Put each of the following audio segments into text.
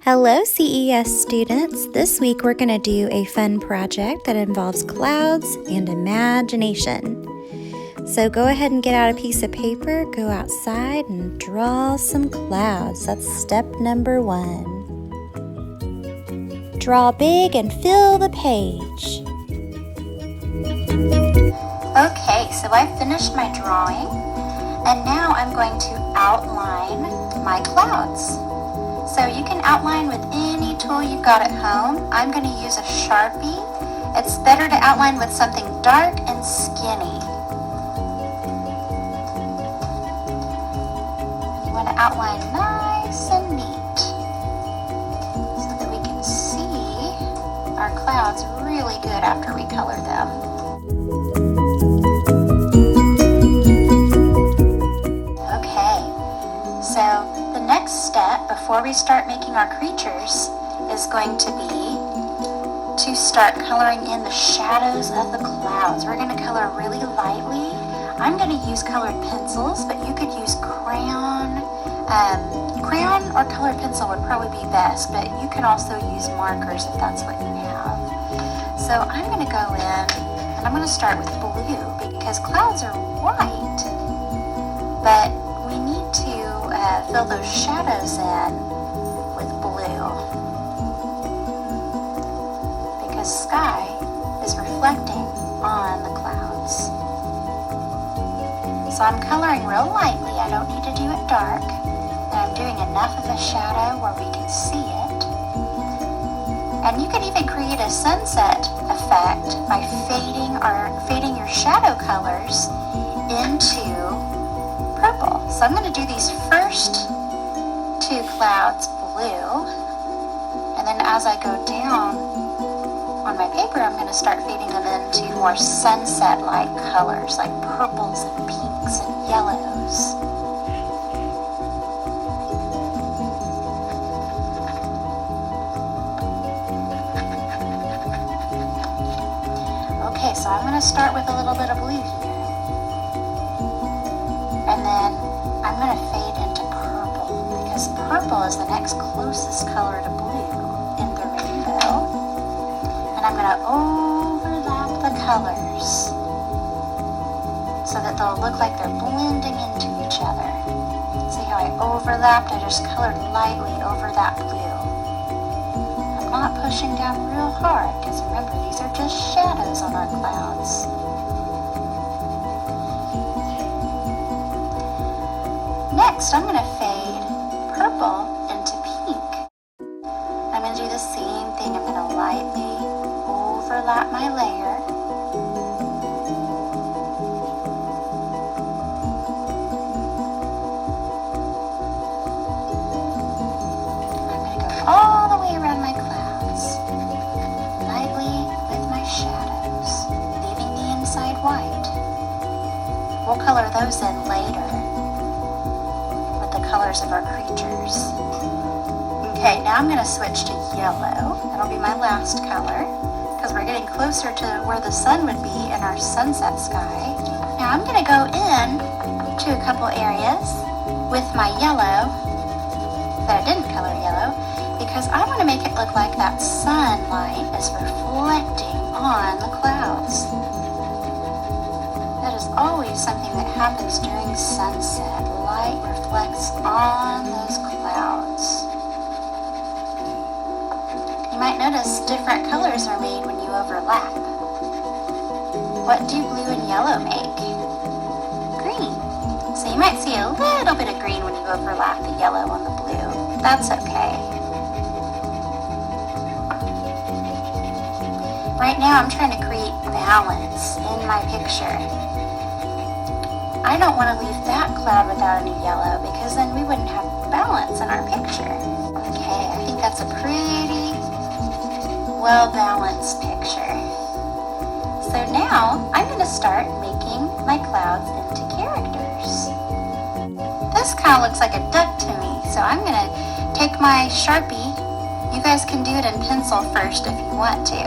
Hello CES students! This week we're going to do a fun project that involves clouds and imagination. So go ahead and get out a piece of paper, go outside and draw some clouds. That's step number 1. Draw big and fill the page. Okay, so I've finished my drawing and now I'm going to outline my clouds. So you can outline with any tool you've got at home. I'm going to use a Sharpie. It's better to outline with something dark and skinny. You want to outline nice and neat so that we can see our clouds really good after we color them. Next step before we start making our creatures is going to be to start coloring in the shadows of the clouds. We're going to color really lightly. I'm going to use colored pencils, but you could use crayon. Crayon or colored pencil would probably be best, but you can also use markers if that's what you have. So I'm going to go in and I'm going to start with blue because clouds are white, but we need to fill those shadows in with blue because sky is reflecting on the clouds. So I'm coloring real lightly. I don't need to do it dark. And I'm doing enough of a shadow where we can see it. And you can even create a sunset effect by fading your shadow colors into purple. So I'm going to do these first 2 clouds blue, and then as I go down on my paper, I'm going to start fading them into more sunset-like colors, like purples and pinks and yellows. Okay, so I'm going to start with a little bit of blue here. And then I'm going to fade into purple because purple is the next closest color to blue in the rainbow. And I'm going to overlap the colors so that they'll look like they're blending into each other. See how I overlapped? I just colored lightly over that blue. I'm not pushing down real hard because remember, these are just shadows on our clouds. Next, I'm going to fade purple into pink. I'm going to do the same thing. I'm going to lightly overlap my layer. I'm going to go all the way around my clouds, lightly with my shadows, leaving the inside white. We'll color those in later. Colors of our creatures. Okay, now I'm going to switch to yellow. That'll be my last color because we're getting closer to where the sun would be in our sunset sky. Now I'm going to go in to a couple areas with my yellow that I didn't color yellow because I want to make it look like that sunlight is reflecting on the clouds. That is always something that happens during sunset. Light reflects on those clouds. You might notice different colors are made when you overlap. What do blue and yellow make? Green. So you might see a little bit of green when you overlap the yellow on the blue. That's okay. Right now I'm trying to create balance in my picture. I don't want to leave that cloud without any yellow because then we wouldn't have balance in our picture. Okay, I think that's a pretty well-balanced picture. So now I'm going to start making my clouds into characters. This kind of looks like a duck to me, so I'm going to take my Sharpie. You guys can do it in pencil first if you want to,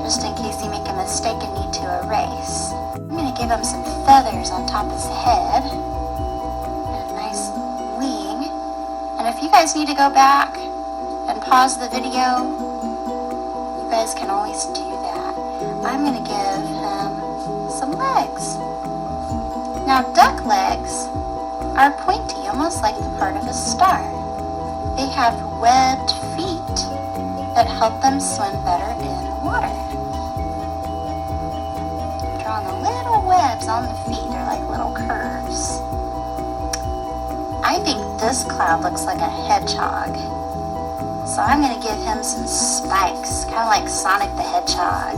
just in case you make a mistake and need to erase. I'm going to give him some feathers on top of his head and a nice wing. And if you guys need to go back and pause the video, you guys can always do that. I'm going to give him some legs. Now, duck legs are pointy, almost like the part of a star. They have webbed feet that help them swim better in the water. I'm drawing the little webs on the feet. They're like little curves. I think this cloud looks like a hedgehog. So I'm going to give him some spikes, kind of like Sonic the Hedgehog.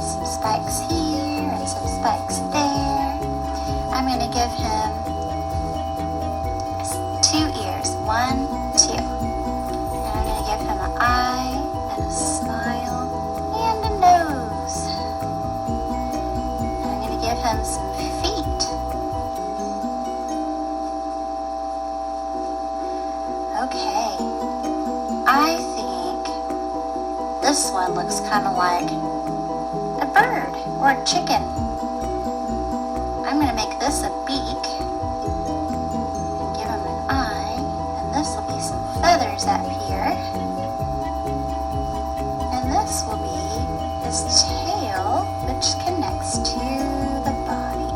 Some spikes here and some spikes there. I'm going to give him 2 ears. 1, 2. And I'm going to give him an eye and a smile and a nose. And I'm going to give him some feet. Okay, I think this one looks kind of like a bird or a chicken. I'm going to make this a beak and give him an eye, and this will be some feathers up here, and this will be his tail, which connects to the body.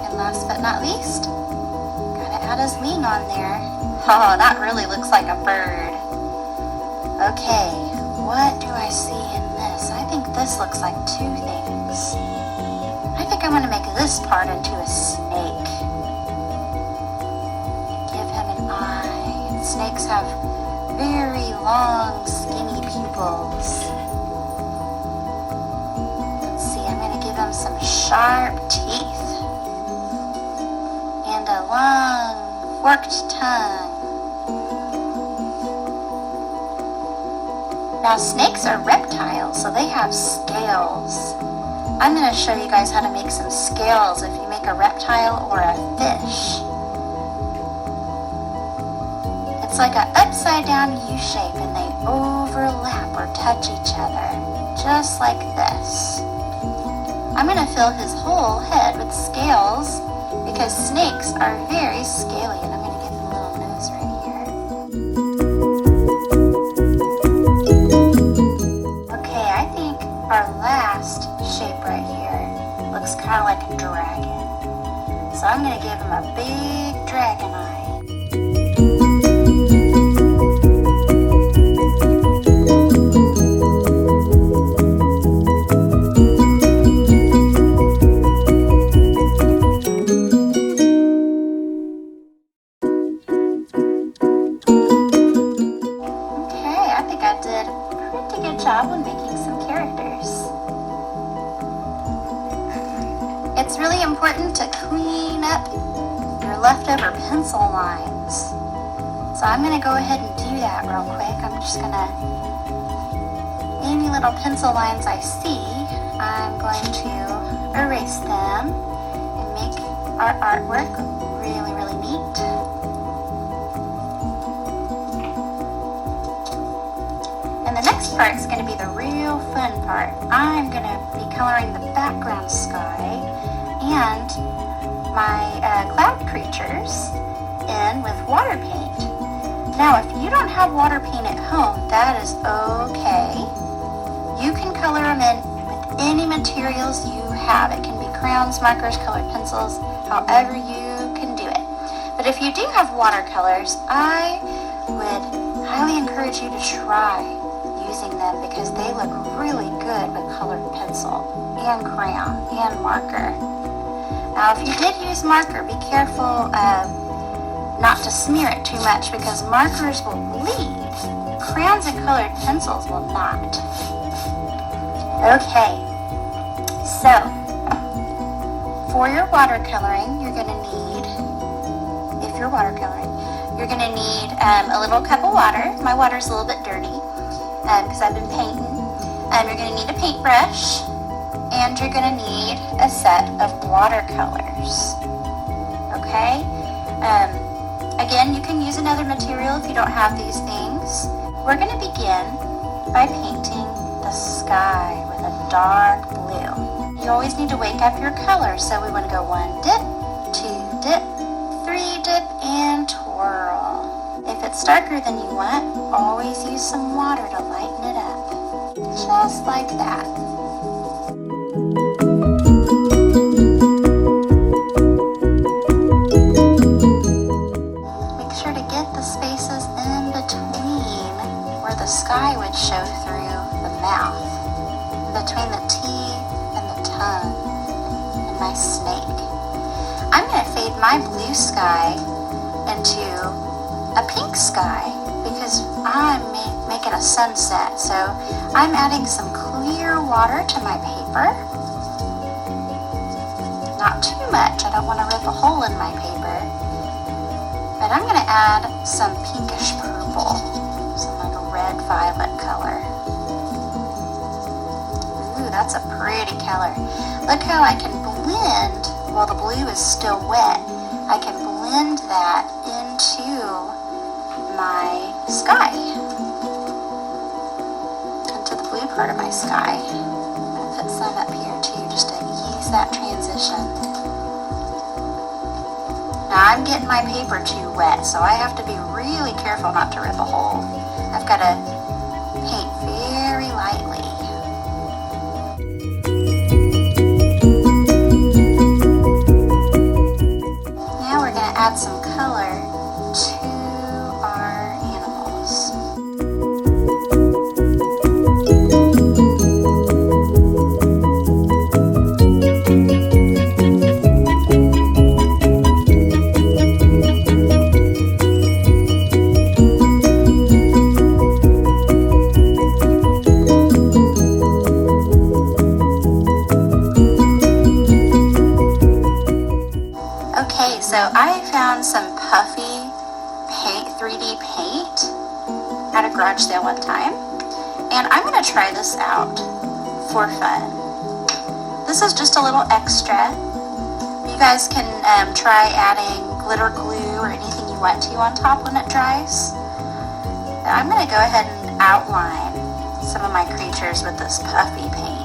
And last but not least, add his wing on there. Oh, that really looks like a bird. Okay, what do I see in this? I think this looks like 2 things. I think I'm going to make this part into a snake. Give him an eye. And snakes have very long, skinny pupils. Let's see, I'm going to give him some sharp teeth. And a long, forked tongue. Now, snakes are reptiles, so they have scales. I'm going to show you guys how to make some scales if you make a reptile or a fish. It's like an upside down U shape, and they overlap or touch each other, just like this. I'm going to fill his whole head with scales, because snakes are very scaly, and I'm going to give him a little nose right here. Okay, I think our last shape right here looks kind of like a dragon. So I'm going to give him a big dragon eye. When making some characters. It's really important to clean up your leftover pencil lines. So I'm going to go ahead and do that real quick. I'm just going to, any little pencil lines I see, I'm going to erase them and make our artwork really, really neat. And the next part is going to be the real fun part. I'm going to be coloring the background sky and my cloud creatures in with water paint. Now, if you don't have water paint at home, that is okay. You can color them in with any materials you have. It can be crayons, markers, colored pencils, however you can do it. But if you do have watercolors, I would highly encourage you to try using them because they look really good with colored pencil and crayon and marker. Now, if you did use marker, be careful not to smear it too much because markers will bleed. Crayons and colored pencils will not. Okay, so for your watercoloring, you're going to need, if you're watercoloring, you're going to need a little cup of water. My water's a little bit dirty because I've been painting. You're going to need a paintbrush, and you're going to need a set of watercolors. Okay? Again, you can use another material if you don't have these things. We're going to begin by painting the sky with a dark blue. You always need to wake up your color, so we want to go 1 dip, 2 dip, it's darker than you want, always use some water to lighten it up. Just like that. Make sure to get the spaces in between where the sky would show through the mouth, between the T and the tongue, and my snake. I'm going to fade my blue sky into a pink sky because I'm making a sunset. So I'm adding some clear water to my paper. Not too much, I don't want to rip a hole in my paper. But I'm going to add some pinkish purple, some like a red-violet color. Ooh, that's a pretty color. Look how I can blend, while the blue is still wet, I can blend that into my sky, into the blue part of my sky. I'm going to put some up here too, just to ease that transition. Now I'm getting my paper too wet, so I have to be really careful not to rip a hole. I've got to paint very lightly. Now we're going to add some color to our animals. Okay, so I found some puffy paint, 3D paint at a garage sale one time, and I'm going to try this out for fun. This is just a little extra. You guys can try adding glitter glue or anything you want to on top when it dries. But I'm going to go ahead and outline some of my creatures with this puffy paint.